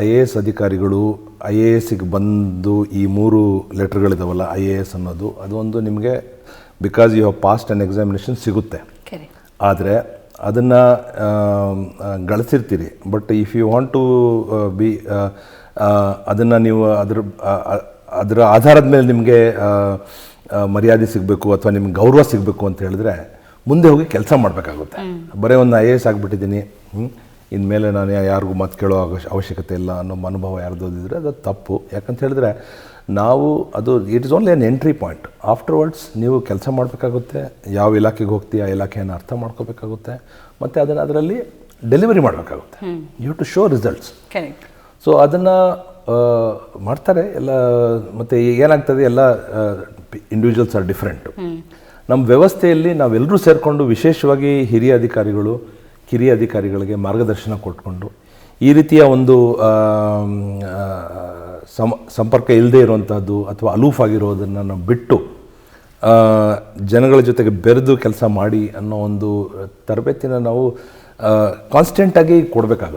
IAS ಅಧಿಕಾರಿಗಳು IASಗೆ ಬಂದು ಈ 3 ಲೆಟರ್ಗಳಿದಾವಲ್ಲ IAS ಅನ್ನೋದು ಅದು ಒಂದು ನಿಮಗೆ because you have passed an examination ಸಿಗುತ್ತೆ. ಆದರೆ ಅದನ್ನು ಗಳಿಸಿರ್ತೀರಿ. But if you want to be ಅದನ್ನು ನೀವು ಅದರ ಆಧಾರದ ಮೇಲೆ ನಿಮಗೆ ಮರ್ಯಾದೆ ಸಿಗಬೇಕು ಅಥವಾ ನಿಮ್ಗೆ ಗೌರವ ಸಿಗಬೇಕು ಅಂತ ಹೇಳಿದ್ರೆ ಮುಂದೆ ಹೋಗಿ ಕೆಲಸ ಮಾಡಬೇಕಾಗುತ್ತೆ. ಬರೀ ಒಂದು IAS ಆಗಿಬಿಟ್ಟಿದ್ದೀನಿ, ಇನ್ಮೇಲೆ ನಾನು ಯಾರಿಗೂ ಮಾತು ಕೇಳೋ ಅವಶ್ಯಕತೆ ಇಲ್ಲ ಅನ್ನೋ ಅನುಭವ ಯಾರ್ದು ಇದ್ದರೆ ಅದು ತಪ್ಪು. ಯಾಕಂತ ಹೇಳಿದ್ರೆ ನಾವು ಅದು it is only on entry point. Afterwards ನೀವು ಕೆಲಸ ಮಾಡಬೇಕಾಗುತ್ತೆ, ಯಾವ ಇಲಾಖೆಗೆ ಹೋಗ್ತೀವಿ ಆ ಇಲಾಖೆಯನ್ನು ಅರ್ಥ ಮಾಡ್ಕೋಬೇಕಾಗುತ್ತೆ ಮತ್ತು ಅದನ್ನು ಅದರಲ್ಲಿ ಡೆಲಿವರಿ ಮಾಡಬೇಕಾಗುತ್ತೆ. You have to show results. So ಅದನ್ನು ಮಾಡ್ತಾರೆ ಎಲ್ಲ. ಮತ್ತು ಏನಾಗ್ತದೆ, ಎಲ್ಲ ಇಂಡಿವಿಜುವಲ್ಸ್ ಆರ್ ಡಿಫ್ರೆಂಟು. ನಮ್ಮ ವ್ಯವಸ್ಥೆಯಲ್ಲಿ ನಾವೆಲ್ಲರೂ ಸೇರಿಕೊಂಡು ವಿಶೇಷವಾಗಿ ಹಿರಿಯ ಅಧಿಕಾರಿಗಳು ಕಿರಿಯ ಅಧಿಕಾರಿಗಳಿಗೆ ಮಾರ್ಗದರ್ಶನ ಕೊಟ್ಕೊಂಡು ಈ ರೀತಿಯ ಒಂದು ಸಂಪರ್ಕ ಇಲ್ಲದೆ ಇರುವಂಥದ್ದು ಅಥವಾ ಅಲೂಫ್ ಆಗಿರೋದನ್ನು ನಾವು ಬಿಟ್ಟು ಜನಗಳ ಜೊತೆಗೆ ಬೆರೆದು ಕೆಲಸ ಮಾಡಿ ಅನ್ನೋ ಒಂದು ತರಬೇತಿನ ನಾವು ಕಾನ್ಸ್ಟೆಂಟಾಗಿ ಕೊಡಬೇಕಾಗುತ್ತೆ.